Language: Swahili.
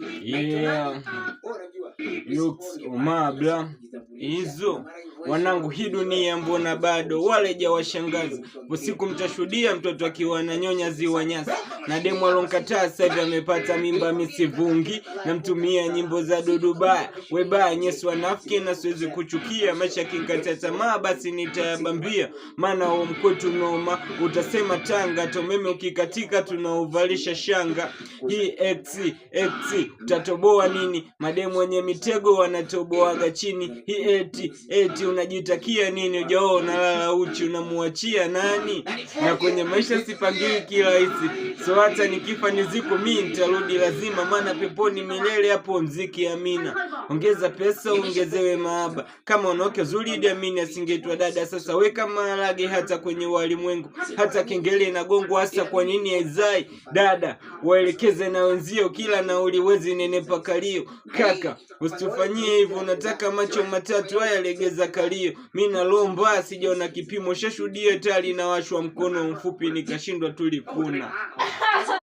Yeah. Looks umabla hizo wanangu, hii dunia mbona bado waleja washangaza. Usiku mtashuhudia mtoto akiwa na nyonya ziwa Nyasa, na demu alonkataa sasa hivi amepata mimba misivungi, na mtumia nyimbo za Dudubaya webaya Yesu wanafiki, na siwezi kuchukia maisha kinkatia tamaa basi nitayabambia, maana huo mkwetu noma utasema Tanga, tomeme ukikatika tunauvalisha shanga. Hii x utatoboa nini? Mademu wenye mitego wanatoboaga chini. Hii eti unajitakia nini? Ujao unalala uchi unamuachia nani? Na kwenye maisha sipangiwi kirahisi, so hata nikifa niziko mimi nitarudi lazima, maana peponi milele hapo mziki amina. Ongeza pesa ongezewe mahaba, kama unaoke zuri Idi Amin asingetwa dada. Sasa weka maharage hata kwenye walimwengu, hata kengele na gongo hasa kwa nini haizai dada? Waelekeze na wenzio, kila nauli wezi nenepa kalio. Kaka usitufanyie hivyo, unataka macho matatu haya legeza kalio. Mimi nalomba sijaona kipimo, shashudia tali na washwa mkono mfupi nikashindwa tulifuna.